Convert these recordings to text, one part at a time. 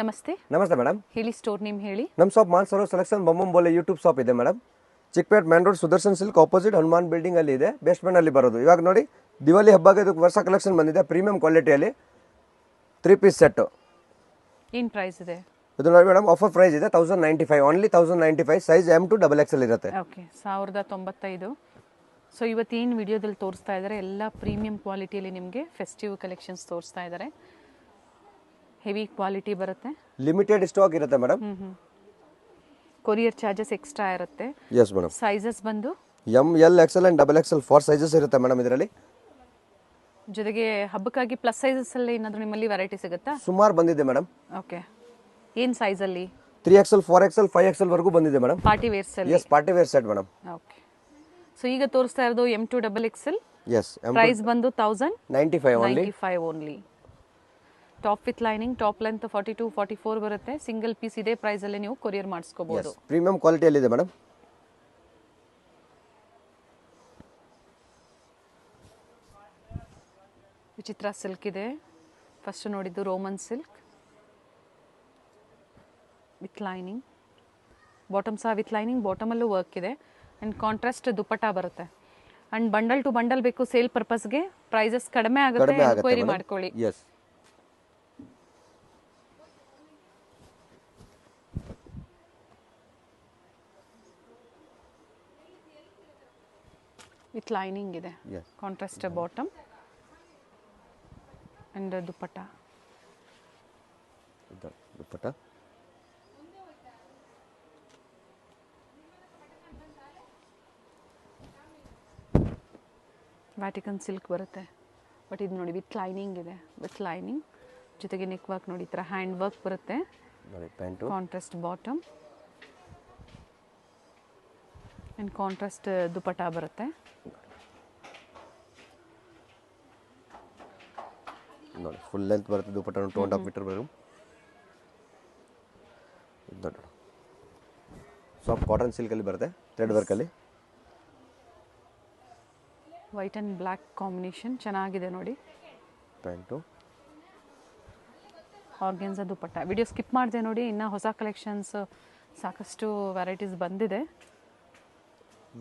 ನಮಸ್ತೆ ನಮಸ್ತೆ ಮೇಡಮ್. ಹೇಳಿ, ಸ್ಟೋರ್ ನೇಮ್ ಹೇಳಿ. ನಮ್ಮ ಶಾಪ್ ಮಾನ್ಸರೋವರ್ ಸೆಲೆಕ್ಷನ್ ಬೊಮ್ಮಂಬೋಲೆ ಯೂಟ್ಯೂಬ್ ಶಾಪ್ ಇದೆ madam. Chickpet main road Sudarshan silk opposite Hanuman building ಅಲ್ಲಿ ಇದೆ, ಬೇಸ್ಮೆಂಟ್ ಅಲ್ಲಿ ಬರೋದು. ಇವಾಗ ನೋಡಿ ದಿವಾಲಿ ಹಬ್ಬಕ್ಕೆ ಇದಕ್ಕೆ ವರ್ಷ ಕಲೆಕ್ಷನ್ ಬಂದಿದೆ, ಪ್ರೀಮಿಯಂ ಕ್ವಾಲಿಟಿಯಲ್ಲಿ 3 ಪೀಸ್ ಸೆಟ್. ಏನು ಪ್ರೈಸ್ ಇದೆ? ಇದು ನೋಡಿ ಮೇಡಮ್, ಆಫರ್ ಪ್ರೈಸ್ ಇದೆ 1095, only 1095. Size M to XXL ಇರುತ್ತೆ. ಓಕೆ, 1095. ಸೊ ಇವತ್ತೇನು ವಿಡಿಯೋದಲ್ಲಿ ತೋರಿಸ್ತಾ ಇದ್ದಾರೆ ಎಲ್ಲ ಪ್ರೀಮಿಯಂ ಕ್ವಾಲಿಟಿಯಲ್ಲಿ ನಿಮಗೆ ಫೆಸ್ಟಿವ್ ಕಲೆಕ್ಷನ್ಸ್ ತೋರಿಸ್ತಾ ಇದ್ದಾರೆ. ಹೆವಿ ಕ್ವಾಲಿಟಿ ಬರುತ್ತೆ, ಲಿಮಿಟೆಡ್ ಸ್ಟಾಕ್ ಇರುತ್ತೆ ಮೇಡಮ್. ಕೊರಿಯರ್ ಚಾರ್ಜಸ್ ಎಕ್ಸ್ಟ್ರಾ ಇರುತ್ತೆ. Yes madam. ಸೈಜಸ್ ಬಂದು M, L, XL and XXL 4 sizes ಇರುತ್ತೆ ಮೇಡಮ್ ಇದರಲ್ಲಿ. ಜೊತೆಗೆ ಹಬ್ಬಕ್ಕಾಗಿ ಪ್ಲಸ್ ಸೈಜಸ್ ಅಲ್ಲಿ ಏನಾದರೂ ನಿಮ್ಮಲ್ಲಿ ವೆರೈಟಿ ಸಿಗುತ್ತಾ? ಸುಮಾರು ಬಂದಿದೆ ಮೇಡಮ್. ಓಕೆ, ಏನು ಸೈಜಲ್ಲಿ? 3XL, 4XL, 5XL ವರೆಗೂ ಬಂದಿದೆ ಮೇಡಮ್. ಪಾರ್ಟಿ ವೇರ್ಸ್ ಅಲ್ಲಿ? Yes, party wear set madam. Okay, so ಈಗ ತೋರಿಸ್ತಾ ಇರೋದು M to XXL. Yes, price ಬಂದು 1095 only. 95 only. Top with lining, top length 42, 44 ಬರುತ್ತೆ. ಸಿಂಗಲ್ ಪೀಸ್ ಇದೇ ಪ್ರೈಸ್ ಅಲ್ಲಿ ನೀವು ಕೊರಿಯರ್ ಮಾಡಿಸ್ಕೋಬಹುದು. ಪ್ರೀಮಿಯಂ ಕ್ವಾಲಿಟಿಯಲ್ಲಿ ಇದೆ ಮೇಡಮ್. ವಿಚಿತ್ರ ಸಿಲ್ಕ್ ಇದೆ. ಫಸ್ಟ್ ನೋಡಿದ್ದು Roman silk with lining, bottom ಸಹ ವಿತ್ ಲೈನಿಂಗ್, ಬಾಟಮಲ್ಲೂ ವರ್ಕ್ ಇದೆ ಆ್ಯಂಡ್ ಕಾಂಟ್ರಾಸ್ಟ್ ದುಪ್ಪಟ್ಟ ಬರುತ್ತೆ. ಆ್ಯಂಡ್ ಬಂಡಲ್ ಟು ಬಂಡಲ್ ಬೇಕು ಸೇಲ್ ಪರ್ಪಸ್ಗೆ, ಪ್ರೈಸಸ್ ಕಡಿಮೆ ಆಗುತ್ತೆ, ಎನ್ಕ್ವೈರಿ ಮಾಡ್ಕೊಳ್ಳಿ. ಎಸ್, ವಿತ್ ಲೈನಿಂಗ್ ಇದೆ, contrast bottom and dupatta. Dupatta Vatican silk ಬರುತ್ತೆ, ಬಟ್ ಇದು ನೋಡಿ ವಿತ್ ಲೈನಿಂಗ್ ಇದೆ. ವಿತ್ ಲೈನಿಂಗ್ ಜೊತೆಗೆ ನೆಕ್ ವರ್ಕ್ ನೋಡಿ, ಈ ಥರ ಹ್ಯಾಂಡ್ ವರ್ಕ್ ಬರುತ್ತೆ. ಕಾಂಟ್ರಾಸ್ಟ್ ಬಾಟಮ್ ಆ್ಯಂಡ್ ಕಾಂಟ್ರಾಸ್ಟ್ ದುಪ್ಪಟ್ಟ ಬರುತ್ತೆ. ನೋಡಿ ಫುಲ್ ಲೆಂತ್ ಬರುತ್ತೆ ದುಪ್ಪಟ್ಟ, 2.5 ಮೀಟರ್ ಬರುತ್ತೆ. ನೋಡಿ ಸಾಫ್ಟ್ ಕಾಟನ್ ಸಿಲ್ಕಲ್ಲಿ ಬರುತ್ತೆ, ಥ್ರೆಡ್ ವರ್ಕಲ್ಲಿ. ವೈಟ್ ಆ್ಯಂಡ್ ಬ್ಲ್ಯಾಕ್ ಕಾಂಬಿನೇಷನ್ ಚೆನ್ನಾಗಿದೆ ನೋಡಿ. Pant organza dupatta. Video skip ಮಾಡಿದೆ ನೋಡಿ, ಇನ್ನು ಹೊಸ ಕಲೆಕ್ಷನ್ಸ್ ಸಾಕಷ್ಟು ವೆರೈಟೀಸ್ ಬಂದಿದೆ.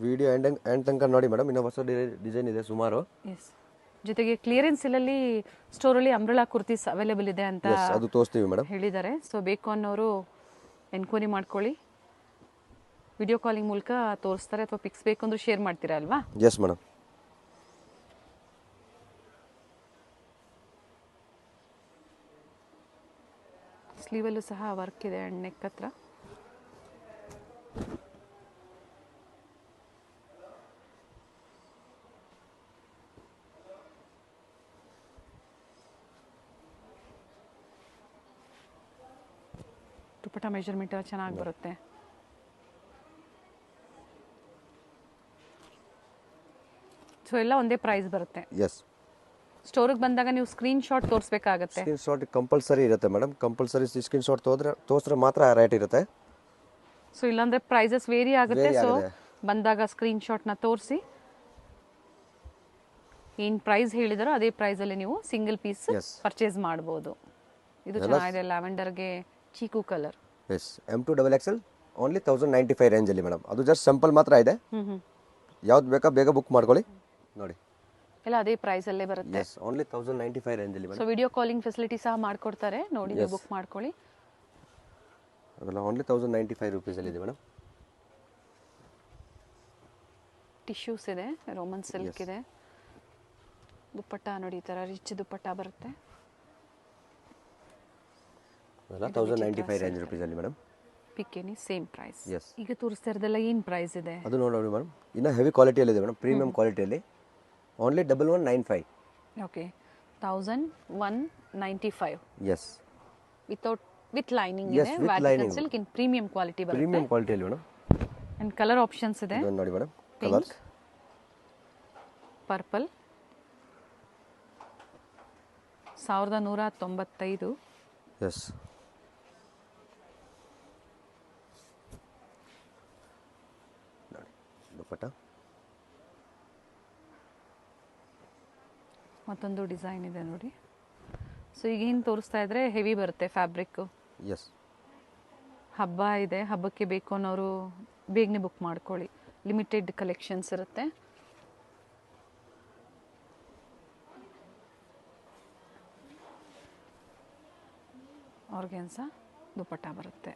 ವಿಡಿಯೋ ಎಂಡ್ ತನಕ ನೋಡಿ ಮೇಡಮ್, ಇನ್ನೂ ಹೊಸ ಡಿಸೈನ್ ಇದೆ ಸುಮಾರು. ಎಸ್, ಜೊತೆಗೆ ಕ್ಲಿಯರೆನ್ಸ್ ಇಲ್ಲಲ್ಲಿ ಸ್ಟೋರಲ್ಲಿ ಅಂಬ್ರೆಲಾ ಕುರ್ತೀಸ್ ಅವೈಲೇಬಲ್ ಇದೆ ಅಂತ ಅದು ತೋರಿಸ್ತೀವಿ ಮೇಡಮ್ ಹೇಳಿದ್ದಾರೆ. ಸೊ ಬೇಕು ಅನ್ನೋರು ಎನ್ಕ್ವೈರಿ ಮಾಡ್ಕೊಳ್ಳಿ. ವಿಡಿಯೋ ಕಾಲಿಂಗ್ ಮೂಲಕ ತೋರಿಸ್ತಾರೆ, ಅಥವಾ ಪಿಕ್ಸ್ ಬೇಕು ಅಂದ್ರೆ ಶೇರ್ ಮಾಡ್ತೀರಾ ಅಲ್ವಾ? Yes madam. ಸ್ಲೀವಲ್ಲೂ ಸಹ ವರ್ಕ್ ಇದೆ ಆ್ಯಂಡ್ ನೆಕ್ ಹತ್ರ. ದುಪ್ಪಟ್ಟ ಮೆಜರ್ಮೆಂಟ್ ಎಲ್ಲ ಚೆನ್ನಾಗಿ ಬರುತ್ತೆ. ಸೊ ಎಲ್ಲ ಒಂದೇ ಪ್ರೈಸ್ ಬರುತ್ತೆ. ಎಸ್, ಸ್ಟೋರಿಗೆ ಬಂದಾಗ ನೀವು ಸ್ಕ್ರೀನ್ ಶಾಟ್ ತೋರಿಸ್ಬೇಕಾಗತ್ತೆ. ಸ್ಕ್ರೀನ್ ಶಾಟ್ ಕಂಪಲ್ಸರಿ ಇರುತ್ತೆ ಮೇಡಮ್, ಕಂಪಲ್ಸರಿ ಸ್ಕ್ರೀನ್ ಶಾಟ್ ತೋರಿಸಿದ್ರೆ ಮಾತ್ರ ರೇಟ್ ಇರುತ್ತೆ. ಸೊ ಇಲ್ಲಾಂದ್ರೆ ಪ್ರೈಸಸ್ ವೇರಿ ಆಗುತ್ತೆ. ಸೊ ಬಂದಾಗ ಸ್ಕ್ರೀನ್ ಶಾಟ್ನ ತೋರಿಸಿ, ಏನು ಪ್ರೈಸ್ ಹೇಳಿದಾರೋ ಅದೇ ಪ್ರೈಸಲ್ಲಿ ನೀವು ಸಿಂಗಲ್ ಪೀಸ್ ಪರ್ಚೇಸ್ ಮಾಡ್ಬೋದು. ಇದು ಚೆನ್ನಾಗಿದೆ, ಲ್ಯಾವೆಂಡರ್ಗೆ ಚೀಕು colour. Yes, M to XXL only 1095 ರೇಂಜಲ್ಲಿ ಮೇಡಮ್. ಅದು ಜಸ್ಟ್ ಸ್ಯಾಂಪಲ್ ಮಾತ್ರ ಇದೆ, ಯಾವ್ದು ಬೇಕಾ ಬೇಗ ಬುಕ್ ಮಾಡ್ಕೊಳ್ಳಿ. ನೋಡಿ ಎಲ್ಲ ಅದೇ ಪ್ರೈಸ್ ಅಲ್ಲೇ ಬರುತ್ತೆ. ಎಸ್, ಓನ್ಲಿ 1095 ರೇಂಜಲ್ಲಿ madam. So video calling facility ಸಹ ಮಾಡ್ಕೊಡ್ತಾರೆ, ನೋಡಿ ನೀವು ಬುಕ್ ಮಾಡ್ಕೊಳ್ಳಿ. ಅದೆಲ್ಲ ಓನ್ಲಿ 1095 ರುಪೀಸಲ್ಲಿ ಇದೆ ಮೇಡಮ್. ಟಿಶ್ಯೂಸ್ ಇದೆ, ರೋಮನ್ ಸಿಲ್ಕ್ ಇದೆ. ದುಪ್ಪಟ್ಟ ನೋಡಿ, ಈ ಥರ ರಿಚ್ ದುಪ್ಪಟ್ಟ ಬರುತ್ತೆ. ಅದೆಲ್ಲ 1095 ರೇಂಜ್ ರುಪೀಸಲ್ಲಿ madam. Pick any same price. Yes, ಈಗ ತೋರಿಸ್ತಾ ಇರೋದೆಲ್ಲ ಏನು ಪ್ರೈಸ್ ಇದೆ? ಅದು ನೋಡಿ ಮೇಡಮ್, ಇನ್ನು ಹೆವಿ ಕ್ವಾಲಿಟಿಯಲ್ಲಿ ಇದೆ ಮೇಡಮ್, ಪ್ರೀಮಿಯಂ ಕ್ವಾಲಿಟಿಯಲ್ಲಿ. Only 1195. Okay, 1195. Yes, with lining ಇದೆ. Vatican silk in premium quality ಬರುತ್ತೆ. ಪ್ರೀಮಿಯಂ ಕ್ವಾಲಿಟಿಯಲ್ಲಿ ಮೇಡಮ್. ಅಂಡ್ ಕಲರ್ ಆಪ್ಷನ್ಸ್ ಇದೆ ನೋಡಿ madam, pink, purple. 1195. Yes, dupatta ಮತ್ತೊಂದು ಡಿಸೈನ್ ಇದೆ ನೋಡಿ. ಸೊ ಈಗ ಏನು ತೋರಿಸ್ತಾ ಇದ್ರೆ ಹೆವಿ ಬರುತ್ತೆ ಫ್ಯಾಬ್ರಿಕ್. ಎಸ್. ಹಬ್ಬ ಇದೆ, ಹಬ್ಬಕ್ಕೆ ಬೇಕು ಅನ್ನೋರು ಬೇಗನೆ ಬುಕ್ ಮಾಡ್ಕೊಳ್ಳಿ. ಲಿಮಿಟೆಡ್ ಕಲೆಕ್ಷನ್ಸ್ ಇರುತ್ತೆ. ಆರ್ಗೆನ್ಸಾ ದುಪಟ್ಟ ಬರುತ್ತೆ.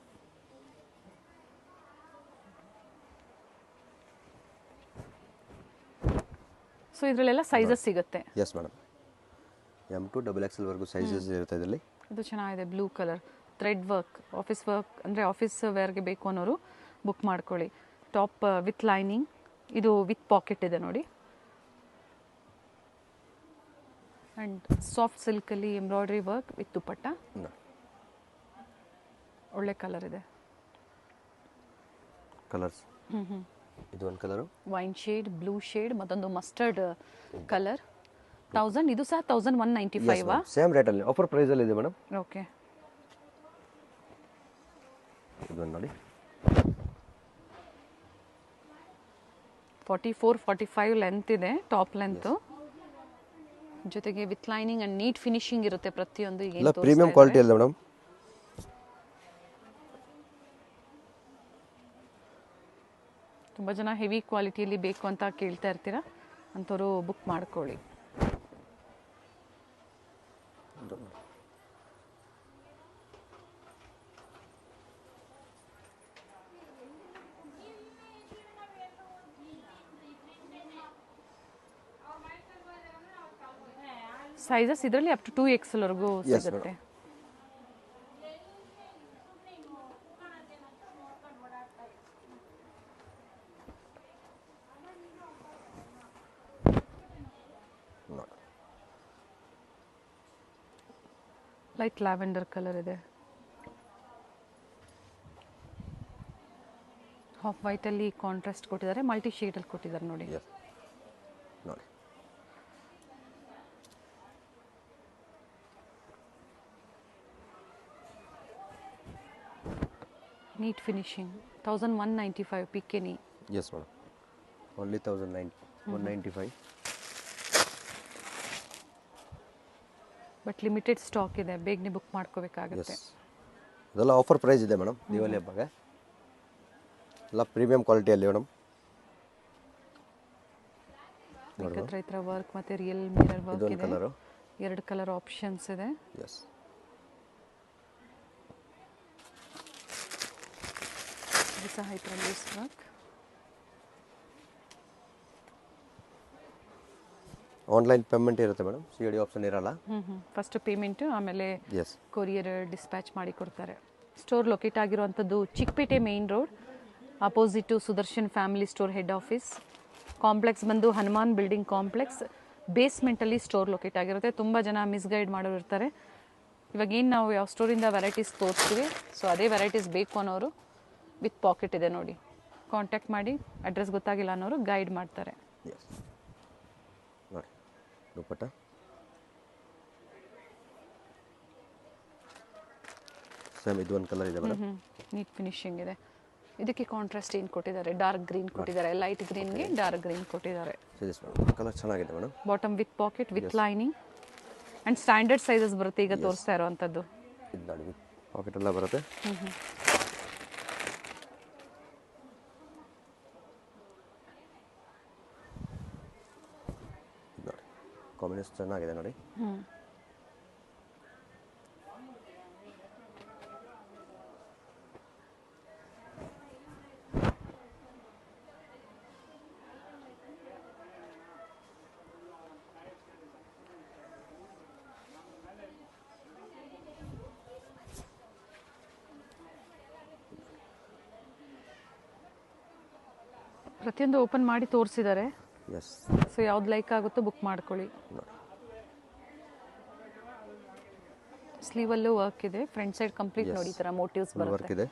ಸೊ ಇದರಲ್ಲೆಲ್ಲ ಸೈಜಸ್ ಸಿಗುತ್ತೆ. ಎಸ್ ಮೇಡಮ್, M2 XXL ವರೆಗೂ ಸೈಜಸ್ ಇರುತ್ತೆ ಇದರಲ್ಲಿ. ಇದು ಚೆನ್ನಾಗಿದೆ, blue colour thread work, office work ಅಂದರೆ ಆಫೀಸ್ ವೇರ್ಗೆ ಬೇಕು ಅನ್ನೋರು ಬುಕ್ ಮಾಡ್ಕೊಳ್ಳಿ. ಟಾಪ್ ವಿತ್ ಲೈನಿಂಗ್, ಇದು ವಿತ್ ಪಾಕೆಟ್ ಇದೆ ನೋಡಿ. ಆ್ಯಂಡ್ ಸಾಫ್ಟ್ ಸಿಲ್ಕಲ್ಲಿ ಎಂಬ್ರಾಯ್ಡ್ರಿ ವರ್ಕ್ ವಿತ್ ದುಪಟ್ಟ. ಒಳ್ಳೆ ಕಲರ್ ಇದೆ. ಕಲರ್ಸ್ ಇದು ಒಂದು colour, wine shade, blue shade, ಮತ್ತೊಂದು ಮಸ್ಟರ್ಡ್ ಕಲರ್. 1000, ಇದು ಸಹ 1195. ಸೇಮ್ ರೇಟಲ್ಲಿ ಆಫರ್ ಪ್ರೈಸಲ್ಲಿ ಇದೆ ಮೇಡಮ್. ಓಕೆ, ಇದನ್ನು ನೋಡಿ 44-45 ಲೆಂತ್ ಇದೆ, ಟಾಪ್ ಲೆಂತ್. ಜೊತೆಗೆ with lining and neat finishing ಇರುತ್ತೆ ಪ್ರತಿಯೊಂದು. ಎಲ್ಲ ಪ್ರೀಮಿಯಂ ಕ್ವಾಲಿಟಿ ಅಲ್ಲ ಮೇಡಮ್. ತುಂಬ ಜನ ಹೆವಿ ಕ್ವಾಲಿಟಿಯಲ್ಲಿ ಬೇಕು ಅಂತ ಕೇಳ್ತಾ ಇರ್ತೀರಾ, ಅಂಥವ್ರು ಬುಕ್ ಮಾಡ್ಕೊಳ್ಳಿ. ಸೈಜಸ್ ಇದರಲ್ಲಿ ಅಪ್ ಟು 2XL ವರೆಗೂ ಸಿಗುತ್ತೆ. ಲೈಟ್ ಲ್ಯಾವೆಂಡರ್ ಕಲರ್ ಇದೆ. ಹಾಫ್ ವೈಟಲ್ಲಿ ಕಾಂಟ್ರಾಸ್ಟ್ ಕೊಟ್ಟಿದ್ದಾರೆ, ಮಲ್ಟಿ ಶೇಡಲ್ಲಿ ಕೊಟ್ಟಿದ್ದಾರೆ ನೋಡಿ. ನೋಡಿ neat finishing. 1195 pick any. Yes madam, only 195. But limited stock ಇದೆ, ಬೇಗನೆ ಬುಕ್ ಮಾಡ್ಕೋಬೇಕಾಗುತ್ತೆ. ಇದೆಲ್ಲ ಆಫರ್ ಪ್ರೈಸ್ ಇದೆ ಮೇಡಮ್, ದಿವಾಲಿ ಹಬ್ಬಗೆ. ಎಲ್ಲ ಪ್ರೀಮಿಯಂ ಕ್ವಾಲಿಟಿಯಲ್ಲಿ ಮೇಡಮ್. ಈ ಥರ ವರ್ಕ್ ಮತ್ತು ರಿಯಲ್ ಮಿರರ್ ವರ್ಕ್ ಇದೆ. ಕಲರು, 2 ಕಲರ್ ಆಪ್ಷನ್ಸ್ ಇದೆ. ಎಸ್. ಇದು ಸಹ ಈ ಥರ ಲೂಸ್ ವರ್ಕ್. ಆನ್ಲೈನ್ ಪೇಮೆಂಟ್ ಇರುತ್ತೆ ಮೇಡಮ್, COD ಆಪ್ಷನ್ ಇರಲ್ಲ. ಫಸ್ಟ್ ಪೇಮೆಂಟ್, ಆಮೇಲೆ ಎಸ್, ಕೊರಿಯರ್ ಡಿಸ್ಪ್ಯಾಚ್ ಮಾಡಿ ಕೊಡ್ತಾರೆ. ಸ್ಟೋರ್ ಲೊಕೇಟ್ ಆಗಿರುವಂಥದ್ದು Chickpet main road, opposite Sudarshan family store head office. Complex ಬಂದು ಹನುಮಾನ್ ಬಿಲ್ಡಿಂಗ್ ಕಾಂಪ್ಲೆಕ್ಸ್, ಬೇಸ್ಮೆಂಟಲ್ಲಿ ಸ್ಟೋರ್ ಲೊಕೇಟ್ ಆಗಿರುತ್ತೆ. ತುಂಬ ಜನ ಮಿಸ್ಗೈಡ್ ಮಾಡೋರು ಇರ್ತಾರೆ. ಇವಾಗ ಏನು ನಾವು ಯಾವ ಸ್ಟೋರಿಂದ ವೆರೈಟೀಸ್ ತೋರಿಸ್ತೀವಿ, ಸೊ ಅದೇ ವೆರೈಟೀಸ್ ಬೇಕು ಅನ್ನೋರು ವಿತ್ ಪಾಕೆಟ್ ಇದೆ ನೋಡಿ, ಕಾಂಟ್ಯಾಕ್ಟ್ ಮಾಡಿ. ಅಡ್ರೆಸ್ ಗೊತ್ತಾಗಿಲ್ಲ ಅನ್ನೋರು ಗೈಡ್ ಮಾಡ್ತಾರೆ. ಎಸ್ ನೋಡಿ ದುಪ್ಪಟ್ಟ. ಸೇಮ್ ಇದು ಒಂದು ಕಲರ್ ಇದೆ ಮೇಡಮ್. ನೀಟ್ ಫಿನಿಶಿಂಗ್ ಇದೆ. ಇದಕ್ಕೆ ಕಾಂಟ್ರಾಸ್ಟ್ ಏನು ಕೊಟ್ಟಿದ್ದಾರೆ, ಡಾರ್ಕ್ ಗ್ರೀನ್ ಕೊಟ್ಟಿದ್ದಾರೆ. ಲೈಟ್ ಗ್ರೀನ್ಗೆ ಡಾರ್ಕ್ ಗ್ರೀನ್ ಕೊಟ್ಟಿದ್ದಾರೆ. ಕಲರ್ ಚೆನ್ನಾಗಿದೆ madam. Bottom with packet with lining and standard sizes ಬರುತ್ತೆ ಈಗ ತೋರಿಸ್ತಾ ಇರೋವಂಥದ್ದು. ಇದು ನೋಡಿ ಪಾಕೆಟ್ ಎಲ್ಲ ಬರುತ್ತೆ. ನೋಡಿ ಕಾಂಬಿನೇಷನ್ ಚೆನ್ನಾಗಿದೆ ನೋಡಿ. ಪ್ರತಿಯೊಂದು ಓಪನ್ ಮಾಡಿ ತೋರಿಸಿದ್ದಾರೆ. ಎಸ್, ಸೊ ಯಾವ್ದು ಲೈಕ್ ಆಗುತ್ತೋ ಬುಕ್ ಮಾಡ್ಕೊಳ್ಳಿ. ಸ್ಲೀವಲ್ಲೂ ವರ್ಕ್ ಇದೆ, ಫ್ರಂಟ್ ಸೈಡ್ ಕಂಪ್ಲೀಟ್ ನೋಡಿ ಈ ಥರ ಮೋಟಿವ್ಸ್ ವರ್ಕ್ ಬರುತ್ತೆ. ಇದೆ.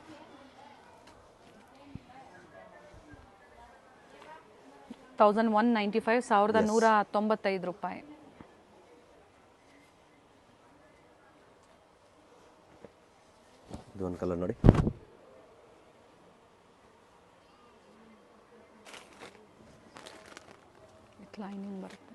1195, 1195 ರೂಪಾಯಿ. ಇದು ಒಂದು ಕಲರ್ ನೋಡಿ. ಲೈನಿಂಗ್ ಬರುತ್ತೆ.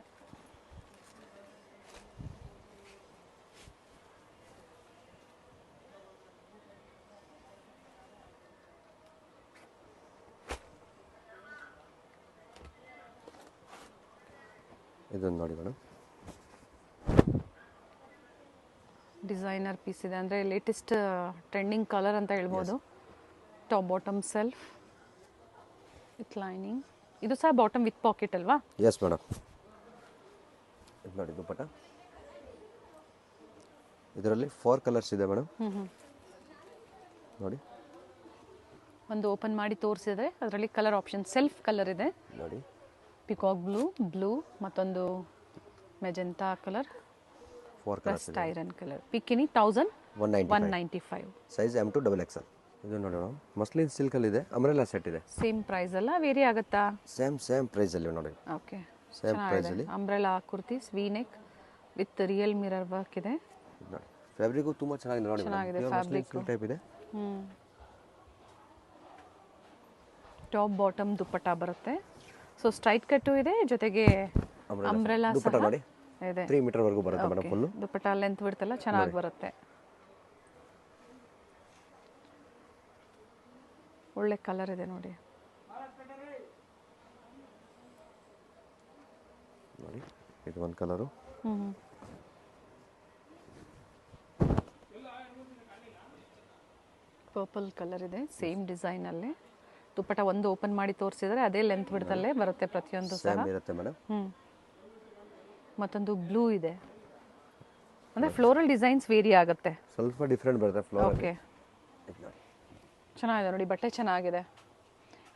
ಇದೊಂದು ನೋಡಿ ಮೇಡಮ್, ಡಿಸೈನರ್ ಪೀಸ್ ಇದೆ, ಅಂದರೆ ಲೇಟೆಸ್ಟ್ ಟ್ರೆಂಡಿಂಗ್ ಕಲರ್ ಅಂತ ಹೇಳ್ಬೋದು. Top bottom self with lining. ಇದು ಸಹ ಬಾಟಮ್ ವಿತ್ ಪಾಕೆಟ್ ಅಲ್ವಾ? Yes madam. ಇದು ನೋಡಿ ದುಪ್ಪಟ್ಟ, ಇದರಲ್ಲಿ 4 ಕಲರ್ಸ್ ಇದೆ ಮೇಡಮ್. ನೋಡಿ ಒಂದು ಓಪನ್ ಮಾಡಿ ತೋರಿಸಿದ್ರೆ ಅದರಲ್ಲಿ ಕಲರ್ ಆಪ್ಷನ್ ಸೆಲ್ಫ್ ಕಲರ್ ಇದೆ ನೋಡಿ, ಪಿಕಾಕ್ ಬ್ಲೂ ಮತ್ತೊಂದು magenta colour, 4 colours first iron colour. Pick any 1195. Size M to XXL. ಇದು ನೋಡಿ ಮೇಡಮ್, ಮಸ್ಲಿನ್ ಸಿಲ್ಕಲ್ಲಿ ಇದೆ, ಅಂಬ್ರೆಲಾ ಸೆಟ್ ಇದೆ. ಸೇಮ್ ಪ್ರೈಸ್ ಅಲ್ಲ, ವೇರಿ ಆಗುತ್ತಾ? ಸೇಮ್ ಪ್ರೈಸಲ್ಲಿ ನೋಡಿ. ಓಕೆ, ಸೇಮ್ ಪ್ರೈಸಲ್ಲಿ umbrella kurtis V neck with real mirror work ಇದೆ. ನೋಡಿ ಫ್ಯಾಬ್ರಿಕ್ಕು ತುಂಬ ಚೆನ್ನಾಗಿದೆ ನೋಡಿ, ಚೆನ್ನಾಗಿದೆ ಫ್ಯಾಬ್ರಿಕ್ ಟೈಪ್ ಇದೆ. ಟಾಪ್ ಬಾಟಮ್ ದುಪ್ಪಟ್ಟ ಬರುತ್ತೆ. ಸೊ ಸ್ಟ್ರೈಟ್ ಕಟ್ಟು ಇದೆ, ಜೊತೆಗೆ ಅಂಬ್ರೆಲಾ ದುಪ್ಪಟ್ಟ ಸಹ ನೋಡಿ ಇದೆ. 3 ಮೀಟರ್ ವರೆಗೂ ಬರುತ್ತೆ ಮೇಡಮ್. ಫುಲ್ಲು ದುಪ್ಪಟ್ಟ ಲೆಂತ್ ಬಿಡ್ತಲ್ಲ, ಚೆನ್ನಾಗಿ ಬರುತ್ತೆ. ಒಳ್ಳೆ ಕಲರ್ ಇದೆ ನೋಡಿ. ನೋಡಿ ಇದು ಒಂದು ಕಲರು. ಪರ್ಪಲ್ ಕಲರ್ ಇದೆ, ಸೇಮ್ ಡಿಸೈನ್ ಅಲ್ಲಿ. ದುಪ್ಪಟ್ಟ ಒಂದು ಓಪನ್ ಮಾಡಿ ತೋರಿಸಿದ್ರೆ ಅದೇ ಲೆಂತ್ ಬಿಡ್ತಲ್ಲೇ ಬರುತ್ತೆ ಪ್ರತಿಯೊಂದು ಸಹ. ಸೇಮ್ ಇರುತ್ತೆ ಮೇಡಮ್. ಮತ್ತೊಂದು ಬ್ಲೂ ಇದೆ, ಅಂದ್ರೆ ಫ್ಲೋರಲ್ ಡಿಸೈನ್ಸ್ ವೇರಿ ಆಗುತ್ತೆ, ಸ್ವಲ್ಪ ಡಿಫ್ರೆಂಟ್ ಬರುತ್ತೆ ಫ್ಲೋರ್. ಓಕೆ, ಚೆನ್ನಾಗಿದೆ ನೋಡಿ, ಬಟ್ಟೆ ಚೆನ್ನಾಗಿದೆ.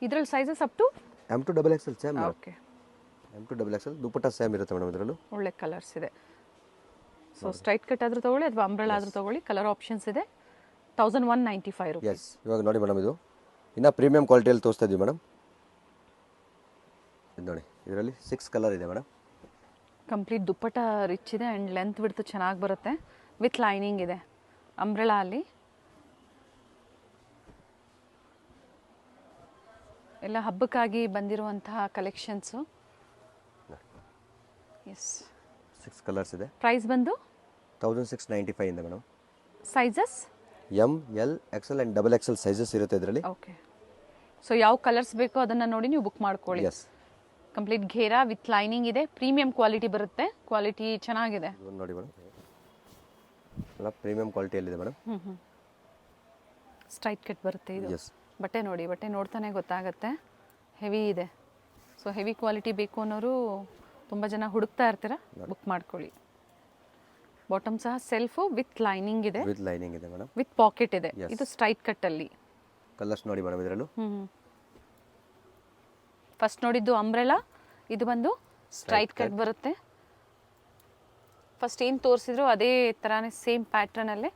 ಇದ್ರಲ್ಲಿ sizes up to M to XXL same. Okay, M to XXL dupatta same ಇರುತ್ತೆ ಮೇಡಮ್. ಇದರಲ್ಲೂ ಒಳ್ಳೆ ಕಲರ್ಸ್ ಇದೆ. ಸೊ ಸ್ಟ್ರೈಟ್ ಕಟ್ ಆದ್ರೂ ತಗೊಳ್ಳಿ ಅಥವಾ ಅಂಬ್ರೆಲಾ ಆದ್ರೂ ತಗೊಳ್ಳಿ, ಕಲರ್ ಆಪ್ಷನ್ಸ್ ಇದೆ. 1195 ರೂಪೀಸ್. ಎಸ್. ಇವಾಗ ನೋಡಿ ಮೇಡಮ್, ಇದು ಇನ್ನು ಪ್ರೀಮಿಯಂ ಕ್ವಾಲಿಟಿಯಲ್ಲಿ ತೋರಿಸ್ತಾ ಇದ್ದೀವಿ ಮೇಡಮ್. ಇದು ನೋಡಿ, ಇದರಲ್ಲಿ 6 ಕಲರ್ ಇದೆ ಮೇಡಮ್. ಕಂಪ್ಲೀಟ್ ದುಪ್ಪಟ್ಟ ರಿಚ್ ಇದೆ ಆ್ಯಂಡ್ ಲೆಂತ್ ಬಿಡ್ತು ಚೆನ್ನಾಗಿ ಬರುತ್ತೆ, ವಿತ್ ಲೈನಿಂಗ್ ಇದೆ. ಅಂಬ್ರೆಲಾ ಅಲ್ಲಿ ಎಲ್ಲ ಹಬ್ಬಕ್ಕಾಗಿ ಬಂದಿರುವಂತಹ ಕಲೆಕ್ಷನ್ಸು. ಎಸ್, 6 ಕಲರ್ಸ್ ಇದೆ. ಪ್ರೈಸ್ ಬಂದು 1695 ಇದೆ madam. Sizes M, L, XL and XXL sizes ಇರುತ್ತೆ ಇದರಲ್ಲಿ. ಓಕೆ, ಸೊ ಯಾವ ಕಲರ್ಸ್ ಬೇಕೋ ಅದನ್ನು ನೋಡಿ ನೀವು ಬುಕ್ ಮಾಡ್ಕೊಳ್ಳಿ. ಎಸ್. ಕಂಪ್ಲೀಟ್ ಘೇರಾ ವಿತ್ ಲೈನಿಂಗ್ ಇದೆ, ಪ್ರೀಮಿಯಂ ಕ್ವಾಲಿಟಿ ಬರುತ್ತೆ, ಕ್ವಾಲಿಟಿ ಚೆನ್ನಾಗಿದೆ. ಇದೊಂದು ನೋಡಿ ಮೇಡಮ್, ಎಲ್ಲ ಪ್ರೀಮಿಯಂ ಕ್ವಾಲಿಟಿಯಲ್ಲಿದೆ ಮೇಡಮ್. ಸ್ಟ್ರೈಟ್ ಕಟ್ ಬರುತ್ತೆ ಇದು. ಎಸ್. ಬಟ್ಟೆ ನೋಡಿ, ಬಟ್ಟೆ ನೋಡ್ತಾನೆ ಗೊತ್ತಾಗುತ್ತೆ, ಹೆವಿ ಇದೆ. ಸೊ ಹೆವಿ ಕ್ವಾಲಿಟಿ ಬೇಕು ಅನ್ನೋರು ತುಂಬ ಜನ ಹುಡುಕ್ತಾ ಇರ್ತೀರಾ, ಬುಕ್ ಮಾಡ್ಕೊಳ್ಳಿ. ಬಾಟಮ್ ಸಹ ಸೆಲ್ಫು ವಿತ್ ಲೈನಿಂಗ್ ಇದೆ, ವಿತ್ ಲೈನಿಂಗ್ ಇದೆ ಮೇಡಮ್, ವಿತ್ ಪಾಕೆಟ್ ಇದೆ. ಇದು ಸ್ಟ್ರೈಟ್ ಕಟ್ಟಲ್ಲಿ ಕಲರ್ಸ್ ನೋಡಿ ಮೇಡಮ್ ಇದರಲ್ಲೂ. ಫಸ್ಟ್ ನೋಡಿದ್ದು ಅಂಬ್ರೆಲಾ, ಇದು ಬಂದು ಸ್ಟ್ರೈಟ್ ಕಟ್ ಬರುತ್ತೆ. ಫಸ್ಟ್ ಏನು ತೋರಿಸಿದ್ರು ಅದೇ ಥರನೇ ಸೇಮ್ ಪ್ಯಾಟ್ರನಲ್ಲೇ.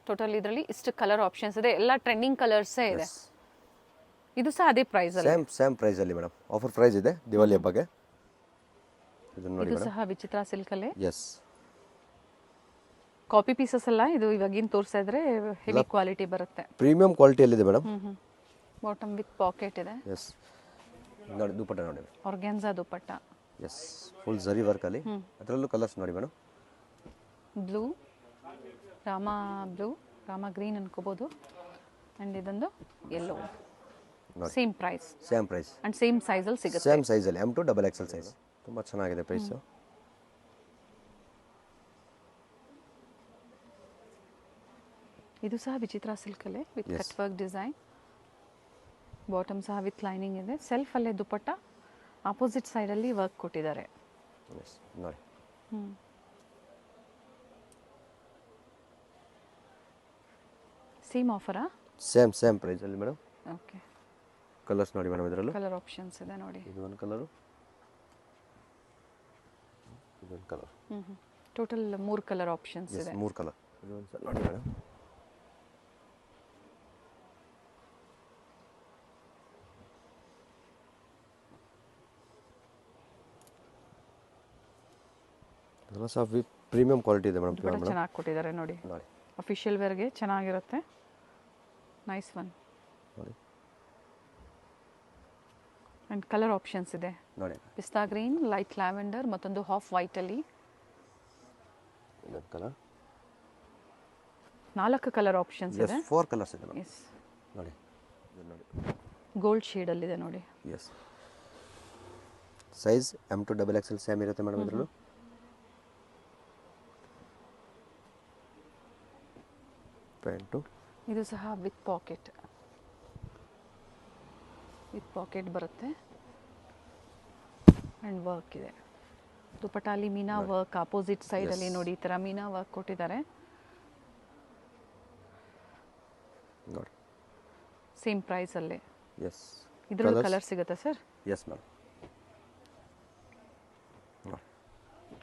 ಟೋಟಲ್ ಇದರಲ್ಲಿ ಇಷ್ಟು ಕಲರ್ ಆಪ್ಷನ್ಸ್ ಇದೆ, ಎಲ್ಲ ಟ್ರೆಂಡಿಂಗ್ ಕಲರ್ಸೇ ಇದೆ. ಇದು ಸಹ ಅದೇ ಪ್ರೈಸ್ ಅಲ್ಲಿ, ಸೇಮ್ ಪ್ರೈಸ್ ಅಲ್ಲಿ ಮೇಡಮ್. ಆಫರ್ ಪ್ರೈಸ್ ಇದೆ ದಿವಾಲಿ ಹಬ್ಬಕ್ಕೆ. ಇದನ್ನ ನೋಡಿ ಇದು ಮೇಡಮ್. ಸಹ ವಿಚಿತ್ರ ಸಿಲ್ಕ್ ಅಲ್ಲಿ. ಎಸ್. ಕಾಪಿ ಪೀಸಸ್ ಅಲ್ಲ ಇದು, ಇವಾಗಿನ ತೋರಿಸ್ತಾ ಇದ್ರೆ ಹೆವಿ ಕ್ವಾಲಿಟಿ ಬರುತ್ತೆ. ಪ್ರೀಮಿಯಂ ಕ್ವಾಲಿಟಿಯಲ್ಲಿ ಇದೆ ಮೇಡಮ್. ಬಾಟಮ್ ವಿತ್ ಪಾಕೆಟ್ ಇದೆ. ಎಸ್. ನೋಡಿ ದುಪ್ಪಟ್ಟ ನೋಡಿ, organza dupatta. Yes, full zari work ಅಲ್ಲಿ. ಅದರಲ್ಲೂ ಕಲರ್ಸ್ ನೋಡಿ ಮೇಡಮ್. ಬ್ಲೂ, ರಾಮ ಗ್ರೀನ್ ಅನ್ಕೋಬಹುದು. ಅಂಡ್ ಇದೊಂದು yellow. Same price and same ಸೈಜಲ್ಲಿ ಸಿಗುತ್ತೆ. ಸೇಮ್ ಸೈಜಲ್ಲಿ M to XXL ಸೈಜ್. ತುಂಬ ಚೆನ್ನಾಗಿದೆ ಪ್ರೈಸು. ಇದು ಸಹ ವಿಚಿತ್ರ ಸಿಲ್ಕಲ್ಲೇ with cut work design. Bottom ಸಹ ವಿತ್ ಲೈನಿಂಗ್ ಇದೆ. ಸೆಲ್ಫ್ ಅಲ್ಲೇ ದುಪ್ಪಟ್ಟ, ಆಪೋಸಿಟ್ ಸೈಡಲ್ಲಿ ವರ್ಕ್ ಕೊಟ್ಟಿದ್ದಾರೆ. ನೋಡಿ ಸೇಮ್ ಆಫರಾ? ಸೇಮ್ ಪ್ರೈಸ್ ಅಲ್ಲಿ ಮೇಡಮ್. ಓಕೆ, ಕಲರ್ಸ್ ನೋಡಿ ಮೇಡಮ್ ಇದರಲ್ಲೂ. ಕಲರ್ ಆಪ್ಷನ್ಸ್ ಇದೆ ನೋಡಿ. ಇದು ಒಂದು ಕಲರು, ಇದೊಂದು ಕಲರ್. ಟೋಟಲ್ 3 ಕಲರ್ ಆಪ್ಷನ್ಸ್ ಇದೆ. 3 ಕಲರ್. ಇದೊಂದು ನೋಡಿ ಮೇಡಮ್. ಇದೆಲ್ಲ ಸಹ ಪ್ರೀಮಿಯಂ ಕ್ವಾಲಿಟಿ ಇದೆ ಮೇಡಮ್. ಚೆನ್ನಾಗಿ ಕೊಟ್ಟಿದ್ದಾರೆ ನೋಡಿ. ನೋಡಿ ಅಫಿಷಿಯಲ್ ವೇರ್ಗೆ ಚೆನ್ನಾಗಿರುತ್ತೆ. ನೈಸ್ ಒನ್ ನೋಡಿ. ಆ್ಯಂಡ್ ಕಲರ್ ಆಪ್ಷನ್ಸ್ ಇದೆ ನೋಡಿ. ಪಿಸ್ತಾ ಗ್ರೀನ್, ಲೈಟ್ ಲ್ಯಾವೆಂಡರ್, ಮತ್ತೊಂದು ಹಾಫ್ ವೈಟಲ್ಲಿ. ಇದೊಂದು ಕಲರ್. 4 ಕಲರ್ ಆಪ್ಷನ್ಸ್ ಇದೆ. 4 ಕಲರ್ಸ್ ಇದೆ ಮೇಡಮ್. ಎಸ್, ನೋಡಿ ಇದು ನೋಡಿ. ಗೋಲ್ಡ್ ಶೇಡಲ್ಲಿದೆ ನೋಡಿ. Yes. Size M2 XXL same ಇರುತ್ತೆ ಮೇಡಮ್ ಇದರಲ್ಲೂ. ಪ್ಯಾಂಟು ಇದು ಸಹ ವಿತ್ ಪಾಕೆಟ್ ಬರುತ್ತೆ ಆ್ಯಂಡ್ ವರ್ಕ್ ಇದೆ. ದುಪಟ್ಟಾಲಿ ಮೀನಾ ವರ್ಕ್ ಆಪೋಸಿಟ್ ಸೈಡಲ್ಲಿ ನೋಡಿ ಈ ಥರ ಮೀನಾ ವರ್ಕ್ ಕೊಟ್ಟಿದ್ದಾರೆ. ನೋಡಿ ಸೇಮ್ ಪ್ರೈಸಲ್ಲೇ. ಎಸ್ ಇದರಲ್ಲೂ ಕಲರ್ ಸಿಗುತ್ತಾ ಸರ್? Yes ma'am.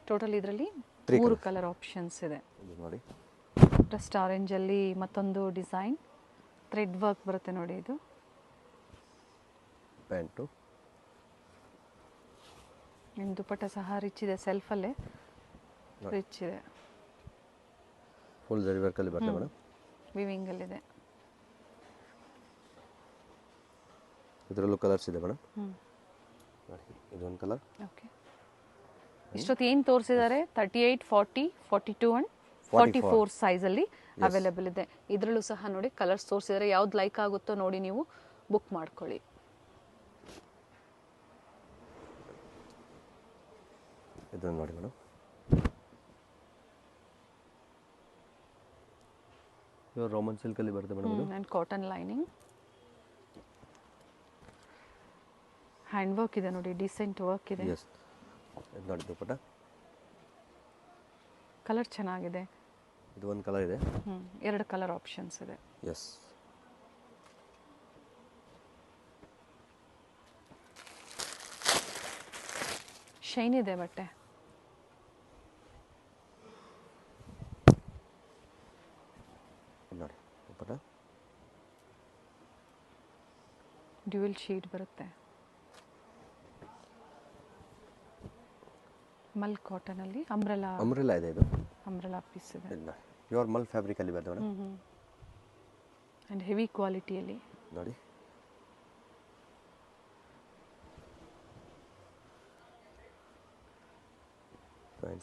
ಟೋಟಲ್ ಇದರಲ್ಲಿ 3 ಕಲರ್ ಆಪ್ಷನ್ಸ್ ಇದೆ. ಇದು ನೋಡಿ ಡಸ್ಟ್ ಆರೆಂಜಲ್ಲಿ ಮತ್ತೊಂದು ಡಿಸೈನ್ ಥ್ರೆಡ್ ವರ್ಕ್ ಬರುತ್ತೆ ನೋಡಿ. ಇದು ಪ್ಯಾಂಟು ಇನ್ನು ದುಪಟ್ಟ ಸಹ ರಿಚ್ ಇದೆ, ಸೆಲ್ಫಲ್ಲೇ ರಿಚ್ ಇದೆ, ಫುಲ್ ಜರಿ ವರ್ಕಲ್ಲಿ ಬರುತ್ತೆ ಮೇಡಮ್. ವಿವಿಂಗಲ್ಲಿದೆ. ಇದರಲ್ಲೂ ಕಲರ್ಸ್ ಇದೆ ಮೇಡಮ್. ನೋಡಿ ಇದೊಂದು ಕಲರ್. ಓಕೆ, ಇಷ್ಟೊತ್ತು ಏನು ತೋರಿಸಿದ್ದಾರೆ 38, 40, 42 ಆ್ಯಂಡ್ 44 ಸೈಜಲ್ಲಿ ಅವೈಲೇಬಲ್ ಇದೆ. ಇದರಲ್ಲೂ ಸಹ ನೋಡಿ ಕಲರ್ಸ್ ತೋರಿಸಿದ್ದಾರೆ. ಯಾವ್ದು ಲೈಕ್ ಆಗುತ್ತೋ ನೋಡಿ ನೀವು ಬುಕ್ ಮಾಡ್ಕೊಳ್ಳಿ. ಇದನ್ನು ನೋಡಿ ಮೇಡಮ್. ಇವಾಗ ರೋಮನ್ ಸಿಲ್ಕಲ್ಲಿ ಬರುತ್ತೆ ಮೇಡಮ್. ಇದು and cotton lining, hand work ಇದೆ ನೋಡಿ, ಡಿಸೆಂಟ್ ವರ್ಕ್ ಇದೆ. ಎಸ್ ಇದು ನೋಡಿ ದುಪಟ್ಟ. ಕಲರ್ ಚೆನ್ನಾಗಿದೆ. ಇದು ಒಂದು ಕಲರ್ ಇದೆ. 2 ಕಲರ್ ಆಪ್ಷನ್ಸ್ ಇದೆ. ಎಸ್ ಶೈನ್ ಇದೆ ಬಟ್ಟೆ. ನೋಡಿ ದುಪಟ್ಟ ಡ್ಯೂಯಲ್ ಶೇಡ್ ಬರುತ್ತೆ. ಮಲ್ ಕಾಟನಲ್ಲಿ ಅಂಬ್ರೆಲಾ ಇದೆ. ಇದು ಅಂಬ್ರೆಲಾ ಪೀಸ್ ಇದೆ. ಇದು ನೋಡಿ ಪ್ಯೂರ್ ಮಲ್ ಫ್ಯಾಬ್ರಿಕಲ್ಲಿ ಬರುತ್ತೆ ಮೇಡಮ್. ಆ್ಯಂಡ್ ಹೆವಿ ಕ್ವಾಲಿಟಿಯಲ್ಲಿ ನೋಡಿ.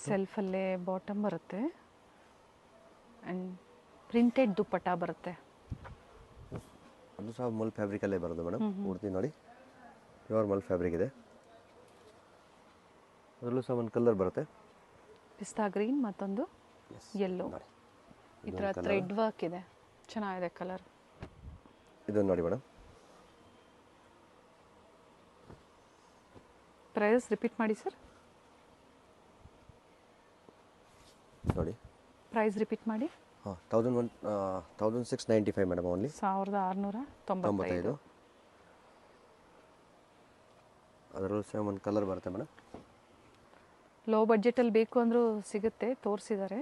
ಸೆಲ್ಫಲ್ಲೇ ಬಾಟಮ್ ಬರುತ್ತೆ ಆ್ಯಂಡ್ ಪ್ರಿಂಟೆಡ್ ದುಪ್ಪಟ್ಟ ಬರುತ್ತೆ. ಅದು ಸಹ ಮಲ್ ಫ್ಯಾಬ್ರಿಕಲ್ಲೇ ಬರೋದು ಮೇಡಮ್. ಪೂರ್ತಿ ನೋಡಿ ಪ್ಯೂರ್ ಮಲ್ ಫ್ಯಾಬ್ರಿಕ್ ಇದೆ. ಅದರಲ್ಲೂ ಸಹ ಒಂದು ಕಲರ್ ಬರುತ್ತೆ, ಪಿಸ್ತಾ ಗ್ರೀನ್, ಮತ್ತೊಂದು ಯೆಲ್ಲೋ. ಈ ಥರ ಥ್ರೆಡ್ ವರ್ಕ್ ಇದೆ, ಚೆನ್ನಾಗಿದೆ ಕಲರ್. ಇದನ್ನು ನೋಡಿ ಮೇಡಮ್. ಪ್ರೈಸ್ ರಿಪೀಟ್ ಮಾಡಿ ಸರ್. ನೋಡಿ ಪ್ರೈಸ್ ರಿಪೀಟ್ ಮಾಡಿ. 1695 ಮೇಡಮ್. ಓನ್ಲಿ 1695. ಅದರಲ್ಲೂ ಸಹ ಒಂದು ಕಲರ್ ಬರುತ್ತೆ ಮೇಡಮ್. ಲೋ ಬಡ್ಜೆಟಲ್ಲಿ ಬೇಕು ಅಂದರೂ ಸಿಗುತ್ತೆ, ತೋರಿಸಿದ್ದಾರೆ.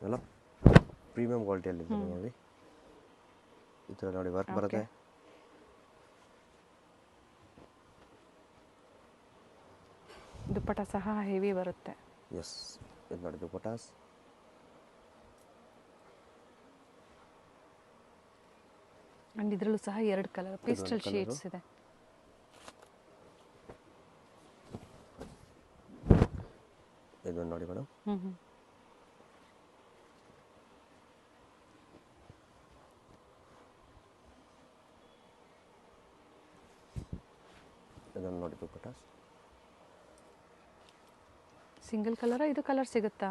ಎಲ್ಲ ಪ್ರೀಮಿಯಂ ಕ್ವಾಲಿಟಿಯಲ್ಲಿ ನೋಡಿ. ಈ ಥರ ನೋಡಿ ವರ್ಕ್ ಬರುತ್ತೆ. ದುಪ್ಪಟ್ಟ ಸಹ ಹೆವಿ ಬರುತ್ತೆ. ಎಸ್ ಇದು ನೋಡಿ ದುಪಟ್ಟಾಸ್. ಆ್ಯಂಡ್ ಇದರಲ್ಲೂ ಸಹ 2 ಕಲರ್ ಪೇಸ್ಟಲ್ ಶೇಡ್ಸ್ ಇದೆ. ಇದನ್ನು ನೋಡಿ ಮೇಡಮ್. ಇದನ್ನು ನೋಡಿ ದುಪಟ್ಟಾಸ್. ಸಿಂಗಲ್ ಕಲರಾ? ಇದು ಕಲರ್ ಸಿಗುತ್ತಾ?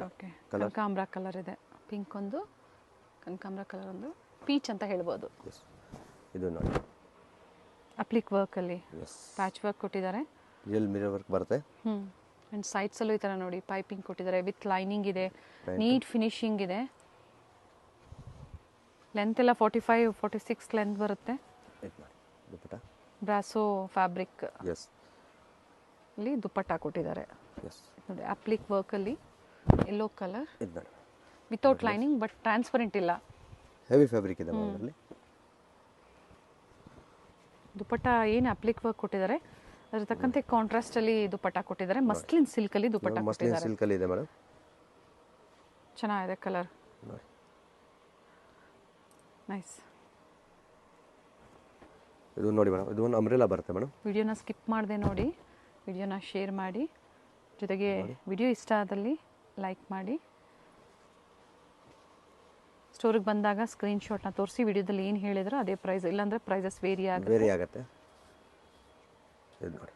ಓಕೆ, ಕನಕಾಂಬ್ರ ಕಲರ್ ಇದೆ, ಪಿಂಕ್ ಒಂದು, ಕನಕಾಂಬ್ರ ಕಲರ್ ಒಂದು, ಪೀಚ್ ಅಂತ ಹೇಳ್ಬೋದು. ಇದು ನೋಡಿ ಅಪ್ಲಿಕ್ ವರ್ಕಲ್ಲಿ ಪ್ಯಾಚ್ ವರ್ಕ್ ಕೊಟ್ಟಿದ್ದಾರೆ. ರಿಯಲ್ ಮಿರರ್ ವರ್ಕ್ ಬರುತ್ತೆ. ಆ್ಯಂಡ್ ಸೈಡ್ಸಲ್ಲೂ ಈ ಥರ ನೋಡಿ ಪೈಪಿಂಗ್ ಕೊಟ್ಟಿದ್ದಾರೆ, ವಿತ್ ಲೈನಿಂಗ್ ಇದೆ, ನೀಟ್ ಫಿನಿಶಿಂಗ್ ಇದೆ. ಲೆಂತ್ ಎಲ್ಲ 45, 46 ಲೆಂತ್ ಬರುತ್ತೆ. ಬ್ರಾಸೋ ಫ್ಯಾಬ್ರಿಕ್ ಅಲ್ಲಿ ದುಪ್ಪಟ್ಟ ಕೊಟ್ಟಿದ್ದಾರೆ ನೋಡಿ. ಅಪ್ಲಿಕ್ ವರ್ಕಲ್ಲಿ yellow colour without lining, but transparent ಇಲ್ಲ, ಹೆವಿ ಫ್ಯಾಬ್ರಿಕ್ ಇದೆ ಅದರಲ್ಲಿ. ದುಪ್ಪಟ್ಟ ಏನು ಅಪ್ಲಿಕ್ ವರ್ಕ್ ಕೊಟ್ಟಿದ್ದಾರೆ ಅದ್ರ ತಕ್ಕಂತೆ ಕಾಂಟ್ರಾಸ್ಟ್ ಅಲ್ಲಿ ದುಪ್ಪಟ್ಟ ಕೊಟ್ಟಿದ್ದಾರೆ. ಮಸ್ಲಿನ್ ಸಿಲ್ಕ್ ಅಲ್ಲಿ ದುಪ್ಪಟ್ಟ ಕೊಟ್ಟಿದ್ದಾರೆ. ಸಿಲ್ಕ್ ಅಲ್ಲಿ ಇದೆ ಮೇಡಮ್. ಚೆನ್ನಾಗಿದೆ ಕಲರ್, ನೈಸ್. ಇದು ನೋಡಿ ಮೇಡಮ್, ಇದು ಒಂದು ಅಂಬ್ರೆಲಾ ಬರುತ್ತೆ ಮೇಡಮ್. ವಿಡಿಯೋನ ಸ್ಕಿಪ್ ಮಾಡದೆ ನೋಡಿ, ವಿಡಿಯೋನ ಶೇರ್ ಮಾಡಿ, ಜೊತೆಗೆ ವಿಡಿಯೋ ಇಷ್ಟ ಆದಲ್ಲಿ ಲೈಕ್ ಮಾಡಿ. ಸ್ಟೋರಿಗೆ ಬಂದಾಗ ಸ್ಕ್ರೀನ್ಶಾಟ್ನ ತೋರಿಸಿ ವಿಡಿಯೋದಲ್ಲಿ ಏನು ಹೇಳಿದ್ರು ಅದೇ ಪ್ರೈಸ್, ಇಲ್ಲಾಂದರೆ ಪ್ರೈಸಸ್ ವೇರಿ ಆಗುತ್ತೆ. ಇದು ನೋಡಿ,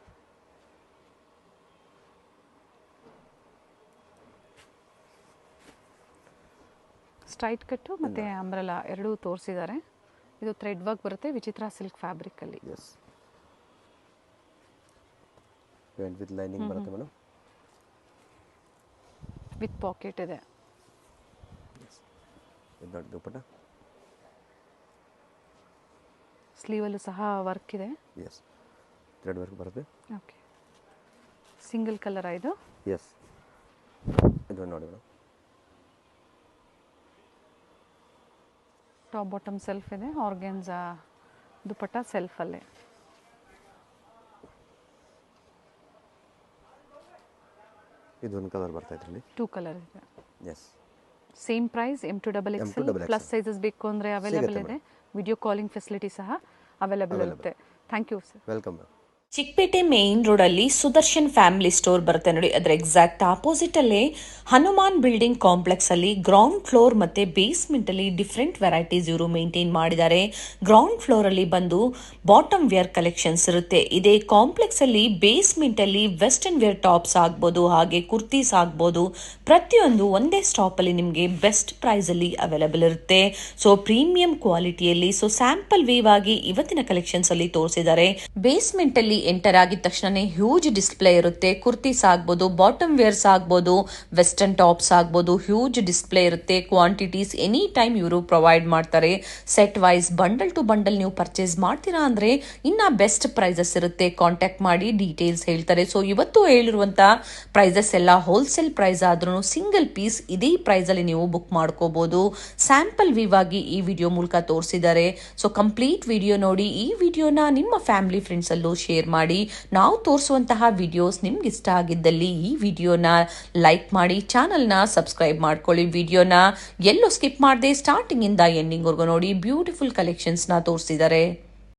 ಸ್ಟ್ರೈಟ್ ಕಟ್ಟು ಮತ್ತು ಅಂಬ್ರೆಲಾ ಎರಡೂ ತೋರಿಸಿದ್ದಾರೆ. ಇದು ಥ್ರೆಡ್ ವರ್ಕ್ ಬರುತ್ತೆ, ವಿಚಿತ್ರ ಸಿಲ್ಕ್ ಫ್ಯಾಬ್ರಿಕಲ್ಲಿ. ಎಸ್, ಪ್ಯಾಂಟ್ ವಿತ್ ಲೈನಿಂಗ್ ಬರುತ್ತೆ ಮೇಡಮ್, ವಿತ್ ಪಾಕೆಟ್ ಇದೆ. ಇದು ನೋಡಿ ದುಪ್ಪಟ್ಟ. ಸ್ಲೀವಲ್ಲೂ ಸಹ ವರ್ಕ್ ಇದೆ. ಎಸ್, ಥ್ರೆಡ್ ವರ್ಕ್ ಬರುತ್ತೆ. ಓಕೆ, ಸಿಂಗಲ್ ಕಲರ್ ಇದು. ಎಸ್, ಇದು ನೋಡಿ ಮೇಡಮ್, ಟಾಪ್ ಬಾಟಮ್ ಸೆಲ್ಫ್ ಇದೆ. ಆರ್ಗೆನ್ಸಾ ದುಪಟ್ಟ ಸೆಲ್ಫಲ್ಲೇ. ಇದೊಂದು ಕಲರ್ ಬರ್ತಾ ಇದ್ರಲ್ಲಿ. 2 ಕಲರ್ ಇದೆ. Yes, same price M2XL. Plus sizes ಬೇಕು ಅಂದರೆ ಅವೈಲೇಬಲ್ ಇದೆ. ವಿಡಿಯೋ ಕಾಲಿಂಗ್ ಫೆಸಿಲಿಟಿ ಸಹ ಅವೈಲೇಬಲ್ ಇರುತ್ತೆ. Thank you sir. Welcome ma'am. Chickpet main road ಅಲ್ಲಿ ಸುದರ್ಶನ್ ಫ್ಯಾಮಿಲಿ ಸ್ಟೋರ್ ಬರುತ್ತೆ ನೋಡಿ. ಅದರ ಎಕ್ಸಾಕ್ಟ್ ಆಪೋಸಿಟ್ ಅಲ್ಲೇ ಹನುಮಾನ್ ಬಿಲ್ಡಿಂಗ್ ಕಾಂಪ್ಲೆಕ್ಸ್ ಅಲ್ಲಿ ಗ್ರೌಂಡ್ ಫ್ಲೋರ್ ಮತ್ತೆ ಬೇಸ್ಮೆಂಟ್ ಅಲ್ಲಿ ಡಿಫ್ರೆಂಟ್ ವೆರೈಟೀಸ್ ಇವರು ಮೇಂಟೈನ್ ಮಾಡಿದ್ದಾರೆ. ಗ್ರೌಂಡ್ ಫ್ಲೋರ್ ಅಲ್ಲಿ ಬಂದು ಬಾಟಮ್ ವೇರ್ ಕಲೆಕ್ಷನ್ಸ್ ಇರುತ್ತೆ. ಇದೇ ಕಾಂಪ್ಲೆಕ್ಸ್ ಅಲ್ಲಿ ಬೇಸ್ಮೆಂಟ್ ಅಲ್ಲಿ ವೆಸ್ಟರ್ನ್ ವೇರ್ ಟಾಪ್ಸ್ ಆಗ್ಬೋದು, ಹಾಗೆ ಕುರ್ತೀಸ್ ಆಗ್ಬೋದು. ಪ್ರತಿಯೊಂದು ಒಂದೇ ಸ್ಟಾಪ್ ಅಲ್ಲಿ ನಿಮಗೆ ಬೆಸ್ಟ್ ಪ್ರೈಸ್ ಅಲ್ಲಿ ಅವೈಲೇಬಲ್ ಇರುತ್ತೆ. ಸೊ ಪ್ರೀಮಿಯಂ ಕ್ವಾಲಿಟಿಯಲ್ಲಿ. ಸೊ ಸ್ಯಾಂಪಲ್ ವೇವ್ ಆಗಿ ಇವತ್ತಿನ ಕಲೆಕ್ಷನ್ಸ್ ಅಲ್ಲಿ ತೋರಿಸಿದ್ದಾರೆ. ಬೇಸ್ಮೆಂಟ್ ಅಲ್ಲಿ ಎಂಟರ್ ಆಗಿದ ತಕ್ಷಣ ಹ್ಯೂಜ್ ಡಿಸ್ಪ್ಲೇ ಇರುತ್ತೆ. ಕುರ್ತೀಸ್ ಆಗ್ಬೋದು, ಬಾಟಮ್ ವೇರ್ಸ್ ಆಗ್ಬೋದು, ವೆಸ್ಟರ್ನ್ ಟಾಪ್ಸ್ ಆಗ್ಬೋದು, ಹ್ಯೂಜ್ ಡಿಸ್ಪ್ಲೇ ಇರುತ್ತೆ. ಕ್ವಾಂಟಿಟೀಸ್ ಎನಿ ಟೈಮ್ ಇವರು ಪ್ರೊವೈಡ್ ಮಾಡ್ತಾರೆ. Set wise bundle to bundle ನೀವು ಪರ್ಚೇಸ್ ಮಾಡ್ತೀರಾ ಅಂದ್ರೆ ಇನ್ನ ಬೆಸ್ಟ್ ಪ್ರೈಸಸ್ ಇರುತ್ತೆ. ಕಾಂಟ್ಯಾಕ್ಟ್ ಮಾಡಿ ಡೀಟೇಲ್ಸ್ ಹೇಳ್ತಾರೆ. ಸೊ ಇವತ್ತು ಹೇಳಿರುವಂತ ಪ್ರೈಸಸ್ ಎಲ್ಲ ಹೋಲ್ಸೇಲ್ ಪ್ರೈಸ್ ಆದ್ರೂ ಸಿಂಗಲ್ ಪೀಸ್ ಇದೇ ಪ್ರೈಸ್ ಅಲ್ಲಿ ನೀವು ಬುಕ್ ಮಾಡ್ಕೋಬಹುದು. ಸ್ಯಾಂಪಲ್ ವ್ಯೂ ಆಗಿ ಈ ವಿಡಿಯೋ ಮೂಲಕ ತೋರಿಸಿದ್ದಾರೆ. ಸೊ ಕಂಪ್ಲೀಟ್ ವಿಡಿಯೋ ನೋಡಿ. ಈ ವಿಡಿಯೋನ ನಿಮ್ಮ ಫ್ಯಾಮಿಲಿ ಫ್ರೆಂಡ್ಸ್ ಅಲ್ಲೂ ಶೇರ್ ಮಾಡಿ. ನಾವು ತೋರಿಸುವಂತಹ ವಿಡಿಯೋಸ್ ನಿಮ್ಗೆ ಇಷ್ಟ ಆಗಿದ್ದಲ್ಲಿ ಈ ವಿಡಿಯೋನ ಲೈಕ್ ಮಾಡಿ, ಚಾನಲ್ನ ಸಬ್ಸ್ಕ್ರೈಬ್ ಮಾಡ್ಕೊಳ್ಳಿ. ವಿಡಿಯೋನ ಎಲ್ಲೂ ಸ್ಕಿಪ್ ಮಾಡದೆ ಸ್ಟಾರ್ಟಿಂಗ್ ಇಂದ ಎಂಡಿಂಗ್ ವರ್ಗೂ ನೋಡಿ. ಬ್ಯೂಟಿಫುಲ್ ಕಲೆಕ್ಷನ್ಸ್ ನ ತೋರಿಸಿದ್ದಾರೆ.